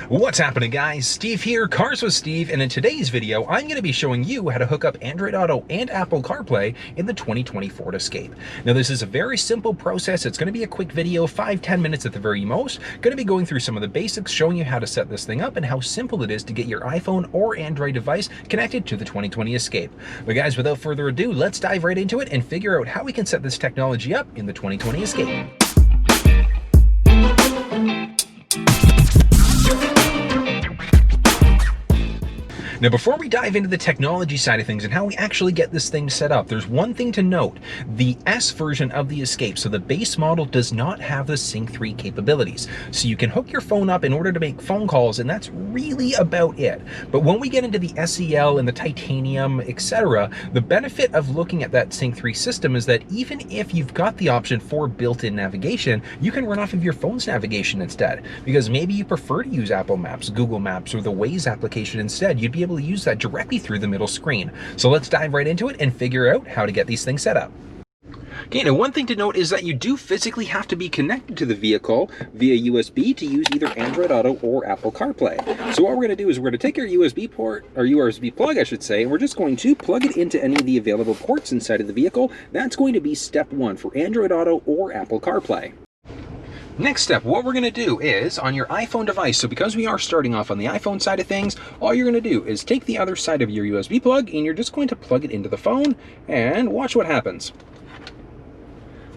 What's happening, guys? Steve here, Cars with Steve, and in today's video, I'm going to be showing you how to hook up Android Auto and Apple CarPlay in the 2020 Ford Escape. Now, this is a very simple process. It's going to be a quick video, 5-10 minutes at the very most. Going to be going through some of the basics, showing you how to set this thing up and how simple it is to get your iPhone or Android device connected to the 2020 Escape. But guys, without further ado, let's dive right into it and figure out how we can set this technology up in the 2020 Escape. Now, before we dive into the technology side of things and how we actually get this thing set up, there's one thing to note. The S version of the Escape, so the base model, does not have the Sync 3 capabilities. So you can hook your phone up in order to make phone calls, and that's really about it. But when we get into the SEL and the Titanium, etc., the benefit of looking at that Sync 3 system is that even if you've got the option for built-in navigation, you can run off of your phone's navigation instead. Because maybe you prefer to use Apple Maps, Google Maps, or the Waze application instead. You'd be able to use that directly through the middle screen. So let's dive right into it and figure out how to get these things set up. Okay, now one thing to note is that you do physically have to be connected to the vehicle via USB to use either Android Auto or Apple CarPlay. So what we're going to do is we're going to take our USB port, or USB plug I should say, and we're just going to plug it into any of the available ports inside of the vehicle. That's going to be step one for Android Auto or Apple CarPlay. Next step, what we're going to do is on your iPhone device, so because we are starting off on the iPhone side of things, all you're going to do is take the other side of your USB plug and you're just going to plug it into the phone and watch what happens.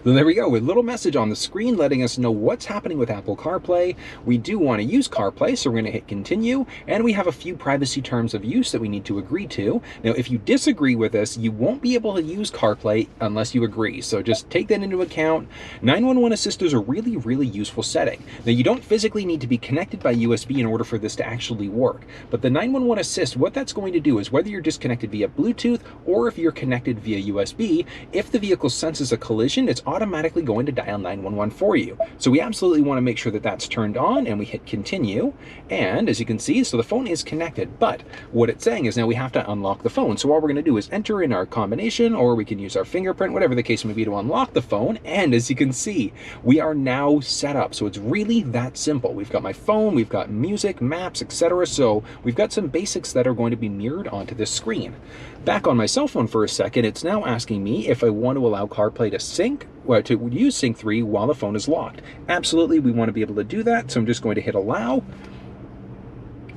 So there we go, a little message on the screen letting us know what's happening with Apple CarPlay. We do want to use CarPlay, so we're going to hit continue, and we have a few privacy terms of use that we need to agree to. Now, if you disagree with this, you won't be able to use CarPlay unless you agree, so just take that into account. 911 Assist is a really useful setting. Now, you don't physically need to be connected by USB in order for this to actually work, but the 911 Assist, what that's going to do is whether you're just connected via Bluetooth or if you're connected via USB, if the vehicle senses a collision, it's automatically going to dial 911 for you. So we absolutely want to make sure that that's turned on, and we hit continue. And as you can see, so the phone is connected, but what it's saying is now we have to unlock the phone. So all we're going to do is enter in our combination, or we can use our fingerprint, whatever the case may be, to unlock the phone. And as you can see, we are now set up. So it's really that simple. We've got my phone, we've got music, maps, etc. So we've got some basics that are going to be mirrored onto this screen. Back on my cell phone for a second, it's now asking me if I want to allow CarPlay to sync, or to use Sync 3 while the phone is locked. Absolutely, we want to be able to do that, so I'm just going to hit allow.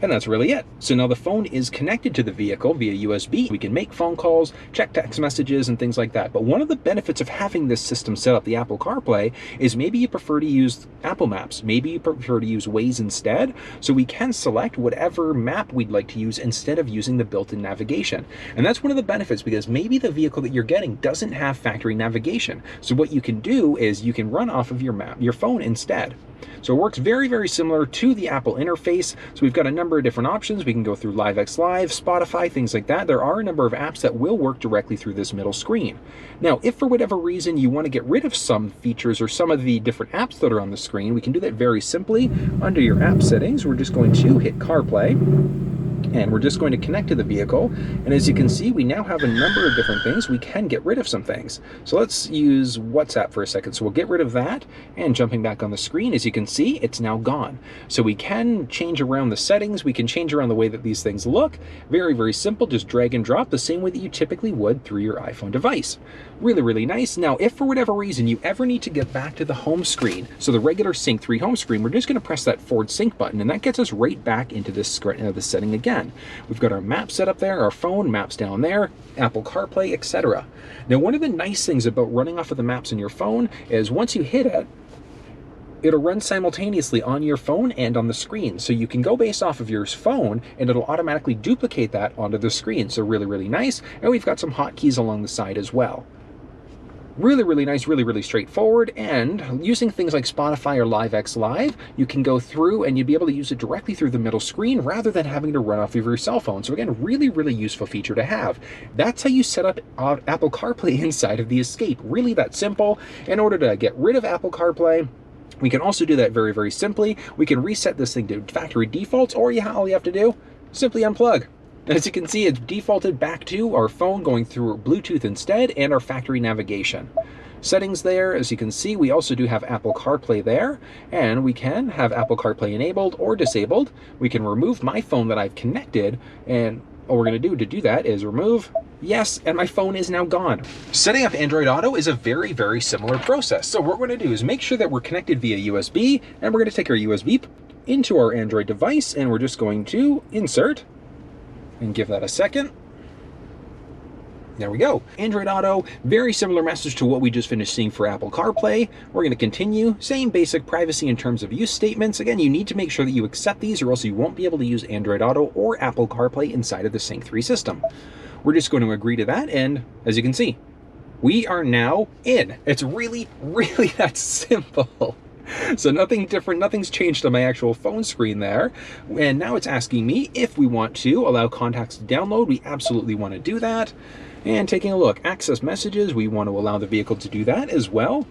And that's really it. So now the phone is connected to the vehicle via USB. We can make phone calls, check text messages, and things like that. But one of the benefits of having this system set up, the Apple CarPlay, is maybe you prefer to use Apple Maps. Maybe you prefer to use Waze instead. So we can select whatever map we'd like to use instead of using the built-in navigation. And that's one of the benefits, because maybe the vehicle that you're getting doesn't have factory navigation. So what you can do is you can run off of your phone instead. So it works very similar to the Apple interface. So we've got a number of different options. We can go through LiveX Live, Spotify, things like that. There are a number of apps that will work directly through this middle screen. Now, if for whatever reason you want to get rid of some features or some of the different apps that are on the screen, we can do that very simply. Under your app settings, we're just going to hit CarPlay. And we're just going to connect to the vehicle. And as you can see, we now have a number of different things. We can get rid of some things. So let's use WhatsApp for a second. So we'll get rid of that. And jumping back on the screen, as you can see, it's now gone. So we can change around the settings. We can change around the way that these things look. Very simple. Just drag and drop the same way that you typically would through your iPhone device. Really nice. Now, if for whatever reason you ever need to get back to the home screen, so the regular Sync 3 home screen, we're just going to press that forward sync button, and that gets us right back into this setting again. We've got our map set up there, our phone, maps down there, Apple CarPlay, etc. Now, one of the nice things about running off of the maps on your phone is once you hit it, it'll run simultaneously on your phone and on the screen. So you can go based off of your phone and it'll automatically duplicate that onto the screen. So really nice. And we've got some hotkeys along the side as well. Really nice, really straightforward. And using things like Spotify or LiveX Live, you can go through and you'd be able to use it directly through the middle screen rather than having to run off of your cell phone. So again, really useful feature to have. That's how you set up Apple CarPlay inside of the Escape. Really that simple. In order to get rid of Apple CarPlay, we can also do that very simply. We can reset this thing to factory defaults, or all you have to do, simply unplug. As you can see, it's defaulted back to our phone going through Bluetooth instead and our factory navigation. settings there. As you can see, we also do have Apple CarPlay there, and we can have Apple CarPlay enabled or disabled. We can remove my phone that I've connected, and all we're going to do that is remove, yes, and my phone is now gone. Setting up Android Auto is a very, very similar process. So what we're going to do is make sure that we're connected via USB, and we're going to take our USB into our Android device, and we're just going to insert and give that a second. There we go. Android Auto, very similar message to what we just finished seeing for Apple CarPlay. We're going to continue. Same basic privacy and terms of use statements. Again, you need to make sure that you accept these or else you won't be able to use Android Auto or Apple CarPlay inside of the Sync 3 system. We're just going to agree to that, and as you can see, we are now in. It's really, really that simple. So nothing different, nothing's changed on my actual phone screen there. And now it's asking me if we want to allow contacts to download. We absolutely want to do that. And taking a look, access messages, we want to allow the vehicle to do that as well.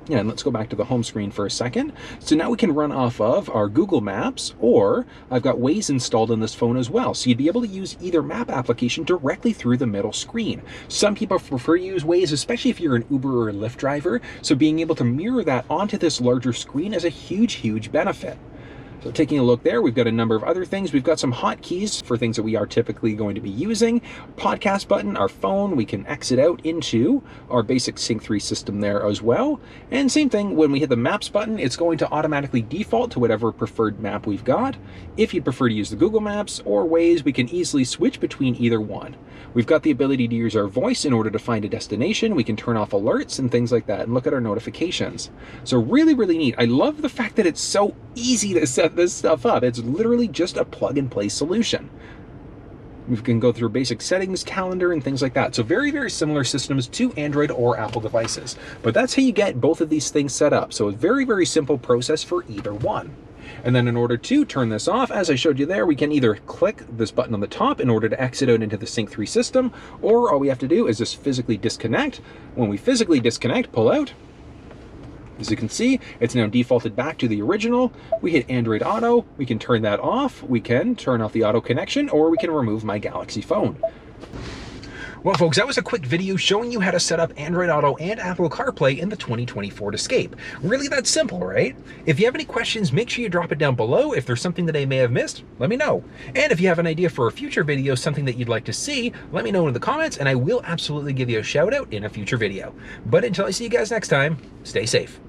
Yeah, and let's go back to the home screen for a second. So now we can run off of our Google Maps, or I've got Waze installed on this phone as well. So you'd be able to use either map application directly through the middle screen. Some people prefer to use Waze, especially if you're an Uber or a Lyft driver. So being able to mirror that onto this larger screen is a huge, huge benefit. So taking a look there, we've got a number of other things. We've got some hotkeys for things that we are typically going to be using. Podcast button, our phone, we can exit out into our basic Sync 3 system there as well. And same thing, when we hit the Maps button, it's going to automatically default to whatever preferred map we've got. If you prefer to use the Google Maps or Waze, we can easily switch between either one. We've got the ability to use our voice in order to find a destination. We can turn off alerts and things like that and look at our notifications. So really, really neat. I love the fact that it's so easy to set this stuff up. It's literally just a plug and play solution. We can go through basic settings, calendar, and things like that. So very, very similar systems to Android or Apple devices. But that's how you get both of these things set up. So a very, very simple process for either one. And then in order to turn this off, as I showed you there, we can either click this button on the top in order to exit out into the Sync 3 system, or all we have to do is just physically disconnect. When we physically disconnect, pull out. As you can see, it's now defaulted back to the original. We hit Android Auto, we can turn that off, we can turn off the auto connection, or we can remove my Galaxy phone. Well, folks, that was a quick video showing you how to set up Android Auto and Apple CarPlay in the 2020 Ford Escape. Really that simple, right? If you have any questions, make sure you drop it down below. If there's something that I may have missed, let me know. And if you have an idea for a future video, something that you'd like to see, let me know in the comments, and I will absolutely give you a shout out in a future video. But until I see you guys next time, stay safe.